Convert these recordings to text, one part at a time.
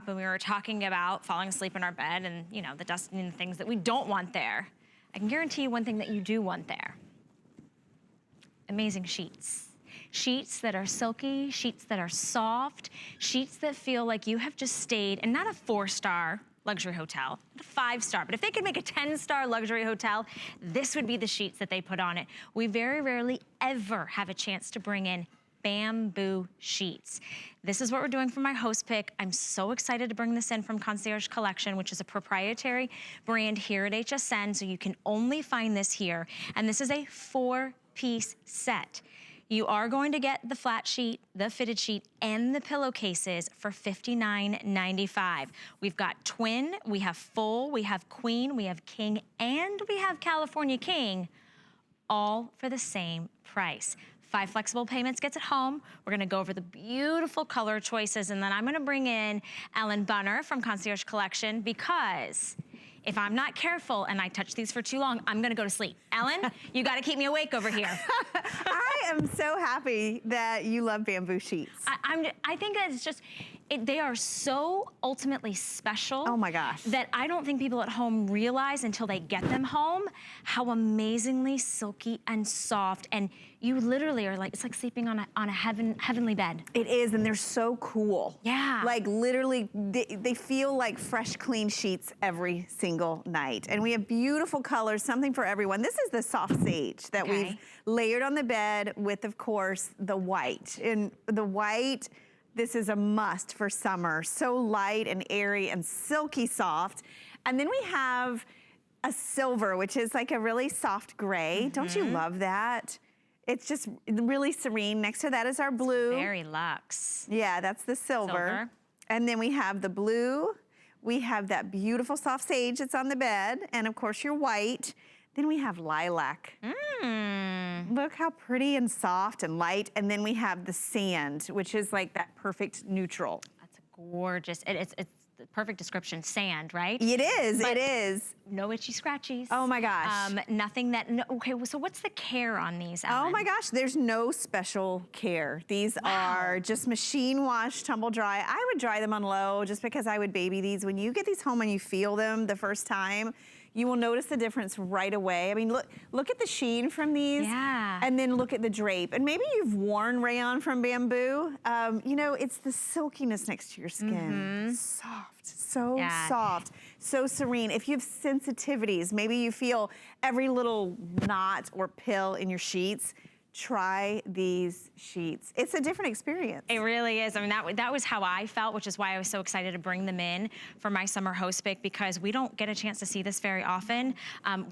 when we were talking about falling asleep in our bed and, you know, the dusting and things that we don't want there. I can guarantee you one thing that you do want there. Amazing sheets. Sheets that are silky, sheets that are soft, sheets that feel like you have just stayed in not a 4-star luxury hotel, not a 5-star, but if they could make a 10-star luxury hotel, this would be the sheets that they put on it. We very rarely ever have a chance to bring in bamboo sheets. This is what we're doing for my host pick. I'm so excited to bring this in from Concierge Collection, which is a proprietary brand here at HSN, so you can only find this here. And this is a 4-piece set. You are going to get the flat sheet, the fitted sheet, and the pillowcases for $59.95. We've got twin, we have full, we have queen, we have king, and we have California king, all for the same price. 5 flexible payments gets it home. We're gonna go over the beautiful color choices, and then I'm gonna bring in Ellen Bunner from Concierge Collection, because if I'm not careful and I touch these for too long, I'm gonna go to sleep. Ellen, you gotta keep me awake over here. I am so happy that you love bamboo sheets. I think that it's just, they are so ultimately special. Oh my gosh. That I don't think people at home realize until they get them home how amazingly silky and soft, and you literally are like, it's like sleeping on a heavenly bed. It is, and they're so cool. Yeah. Like literally, they feel like fresh, clean sheets every single night. And we have beautiful colors, something for everyone. This is the soft sage that we've layered on the bed with, of course, the white. And the white, this is a must for summer. So light and airy and silky soft. And then we have a silver, which is like a really soft gray. Don't you love that? It's just really serene. Next to that is our blue. It's very luxe. Yeah, that's the silver. And then we have the blue. We have that beautiful soft sage that's on the bed. And of course your white. Then we have lilac. Look how pretty and soft and light. And then we have the sand, which is like that perfect neutral. That's gorgeous. It's the perfect description, sand, right? It is, but it is. No itchy scratchies. Oh my gosh. Nothing that, okay, so what's the care on these, Ellen? Oh my gosh, there's no special care. These are just machine wash, tumble dry. I would dry them on low just because I would baby these. When you get these home and you feel them the first time, you will notice the difference right away. I mean, look at the sheen from these. Yeah. And then look at the drape. And maybe you've worn rayon from bamboo. You know, it's the silkiness next to your skin. Soft, so soft, so serene. If you have sensitivities, maybe you feel every little knot or pill in your sheets, try these sheets. It's a different experience. It really is. I mean, that was how I felt, which is why I was so excited to bring them in for my summer host pick, because we don't get a chance to see this very often.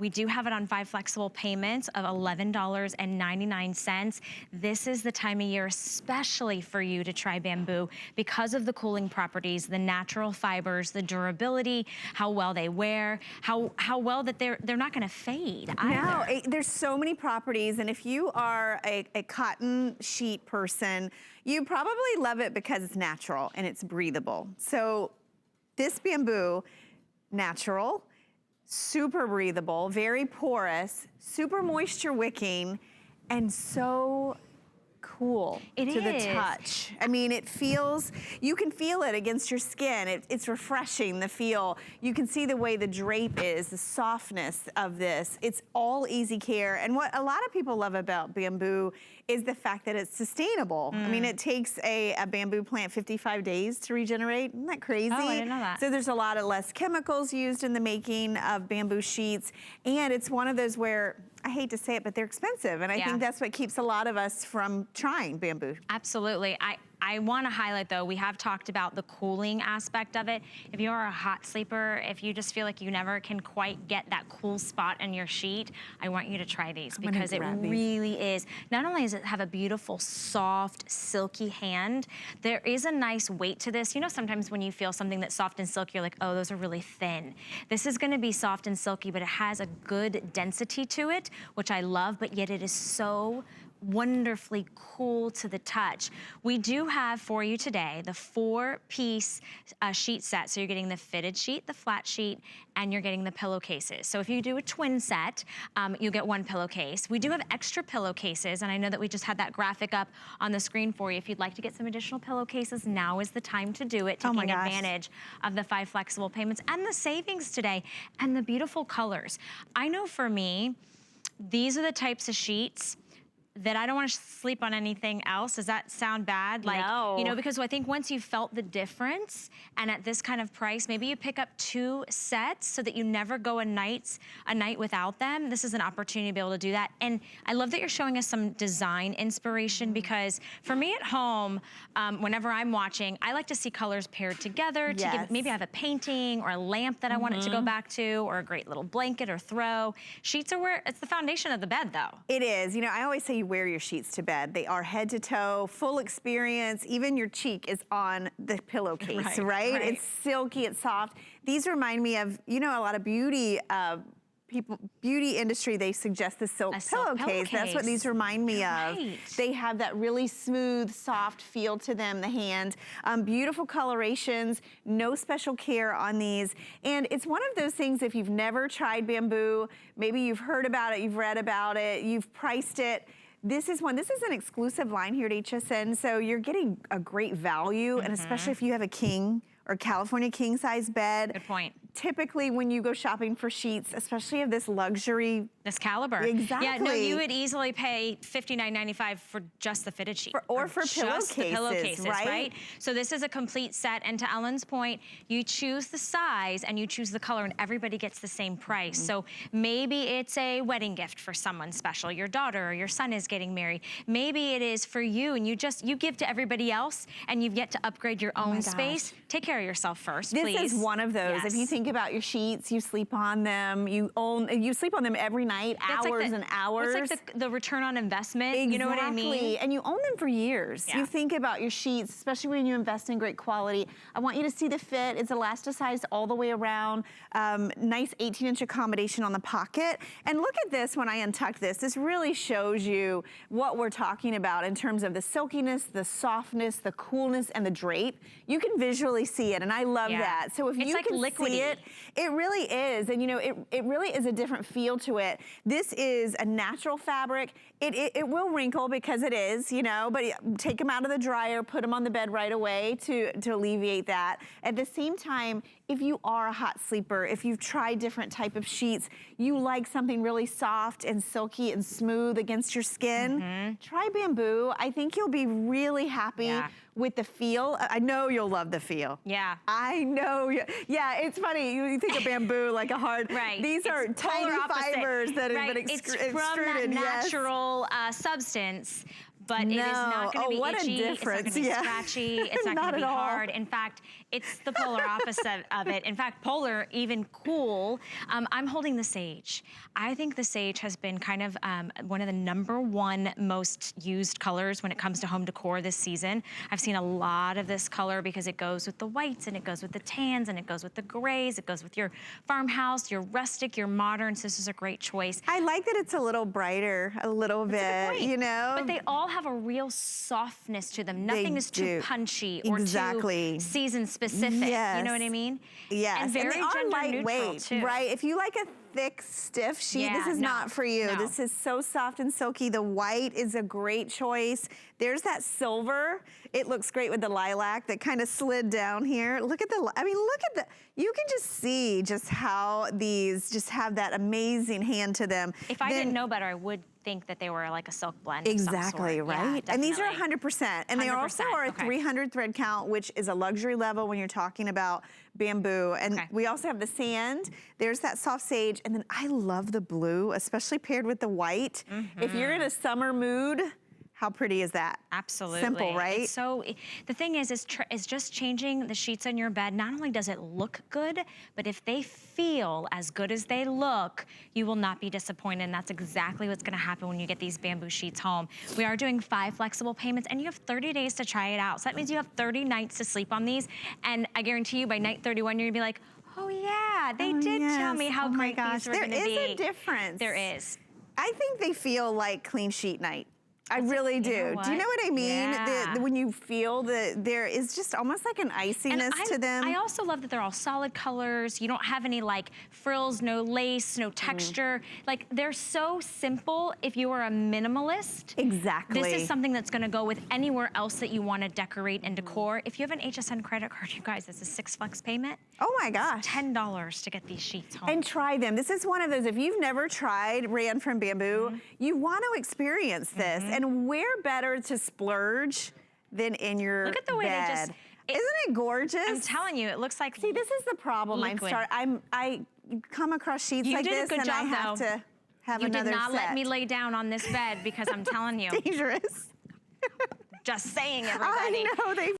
We do have it on 5 flexible payments of $11.99. This is the time of year, especially for you to try bamboo because of the cooling properties, the natural fibers, the durability, how well they wear, how well that they're not gonna fade either. No, there's so many properties, and if you are a cotton sheet person, you probably love it because it's natural and it's breathable. So this bamboo, natural, super breathable, very porous, super moisture wicking, and so cool to the touch. I mean, it feels, you can feel it against your skin. It's refreshing, the feel. You can see the way the drape is, the softness of this. It's all easy care. And what a lot of people love about bamboo is the fact that it's sustainable. I mean, it takes a bamboo plant 55 days to regenerate. Isn't that crazy? Oh, I didn't know that. So there's a lot of less chemicals used in the making of bamboo sheets. And it's one of those where, I hate to say it, but they're expensive. And I think that's what keeps a lot of us from trying bamboo. Absolutely. I want to highlight, though, we have talked about the cooling aspect of it. If you are a hot sleeper, if you just feel like you never can quite get that cool spot in your sheet, I want you to try these because it really is. Not only does it have a beautiful, soft, silky hand, there is a nice weight to this. You know, sometimes when you feel something that's soft and silky, you're like, oh, those are really thin. This is going to be soft and silky, but it has a good density to it, which I love, but yet it is so wonderfully cool to the touch. We do have for you today the 4-piece sheet set. So you're getting the fitted sheet, the flat sheet, and you're getting the pillowcases. So if you do a twin set, you'll get 1 pillowcase. We do have extra pillowcases, and I know that we just had that graphic up on the screen for you. If you'd like to get some additional pillowcases, now is the time to do it, taking advantage of the 5 flexible payments and the savings today and the beautiful colors. I know for me, these are the types of sheets that I don't want to sleep on anything else. Does that sound bad? Like, no. You know, because I think once you've felt the difference, and at this kind of price, maybe you pick up 2 sets so that you never go a night without them. This is an opportunity to be able to do that. And I love that you're showing us some design inspiration, because for me at home, whenever I'm watching, I like to see colors paired together to give, maybe I have a painting or a lamp that I want it to go back to, or a great little blanket or throw. Sheets are where, it's the foundation of the bed though. It is. You know, I always say you wear your sheets to bed. They are head to toe, full experience. Even your cheek is on the pillowcase, right? It's silky, it's soft. These remind me of, you know, a lot of beauty beauty industry, they suggest the silk pillowcase. That's what these remind me of. They have that really smooth, soft feel to them, the hand. Beautiful colorations, no special care on these. And it's one of those things, if you've never tried bamboo, maybe you've heard about it, you've read about it, you've priced it. This is an exclusive line here at HSN, so you're getting a great value, and especially if you have a king or California king size bed. Good point. Typically when you go shopping for sheets, especially of this luxury. This caliber. Exactly. Yeah, no, you would easily pay $59.95 for just the fitted sheet. Or for just the pillowcases, right? So this is a complete set, and to Ellen's point, you choose the size and you choose the color, and everybody gets the same price. So maybe it's a wedding gift for someone special. Your daughter or your son is getting married. Maybe it is for you, and you give to everybody else, and you've yet to upgrade your own space. Take care of yourself first, please. This is one of those. If you think about your sheets, you sleep on them, you sleep on them every night, hours and hours. It's like the return on investment, exactly. You know what I mean? And you own them for years. You think about your sheets, especially when you invest in great quality. I want you to see the fit. It's elasticized all the way around. Nice 18-inch accommodation on the pocket. And look at this when I untuck this. This really shows you what we're talking about in terms of the silkiness, the softness, the coolness, and the drape. You can visually see it, and I love that. So if you can see it, it really is. And you know, it really is a different feel to it. This is a natural fabric. It will wrinkle because it is, you know, but take them out of the dryer, put them on the bed right away to alleviate that. At the same time, if you are a hot sleeper, if you've tried different type of sheets, you like something really soft and silky and smooth against your skin, try bamboo. I think you'll be really happy with the feel. I know you'll love the feel. Yeah. I know. Yeah, it's funny. You think of bamboo like a hard, these are tiny fibers that have been extruded. It's from that natural substance. But it is not going to be itchy, it's not going to be scratchy, it's not going to be hard. In fact, it's the polar opposite of it. In fact, polar, even cool. I'm holding the sage. I think the sage has been kind of one of the #1 most used colors when it comes to home decor this season. I've seen a lot of this color because it goes with the whites, and it goes with the tans, and it goes with the grays, it goes with your farmhouse, your rustic, your modern, so this is a great choice. I like that it's a little brighter, a little bit, you know? But they all have a real softness to them. Nothing is too punchy or too season specific. You know what I mean? Yes. And very they are gender lightweight, neutral too. right? If you like a thick, stiff sheet, this is not for you. This is so soft and silky. The white is a great choice. There's that silver. It looks great with the lilac that kind of slid down here. Look at the, I mean, look at the, you can just see just how these just have that amazing hand to them. If I didn't know better, I would think that they were like a silk blend. Exactly, of some sort. right? Yeah, and these are 100%. And they also are a 300 thread count, which is a luxury level when you're talking about bamboo. And we also have the sand. There's that soft sage. And then I love the blue, especially paired with the white. If you're in a summer mood, how pretty is that? Absolutely. Simple, right? So the thing is just changing the sheets on your bed. Not only does it look good, but if they feel as good as they look, you will not be disappointed. And that's exactly what's gonna happen when you get these bamboo sheets home. We are doing 5 flexible payments, and you have 30 days to try it out. So that means you have 30 nights to sleep on these. And I guarantee you by night 31, you're gonna be like, oh yeah, they did tell me how great these were gonna be. There is a difference. There is. I think they feel like clean sheet night. I really do. You know Do you know what I mean? Yeah. When you feel that there is just almost like an iciness to them. I also love that they're all solid colors. You don't have any like frills, no lace, no texture. Like they're so simple if you are a minimalist. Exactly. This is something that's gonna go with anywhere else that you wanna decorate and decor. If you have an HSN credit card, you guys, it's a 6 flex payment. Oh my gosh. $10 to get these sheets home. And try them. This is one of those, if you've never tried Ran from Bamboo, you want to experience this. And where better to splurge than in your Look at the way bed. they just, Isn't it gorgeous? I'm telling you, it looks like, See, this is the problem. Liquid. I come across sheets You like did a this good and I job, have though. to have you another did not let set. me lay down on this bed because I'm telling you, Dangerous. just saying, everybody. I know, they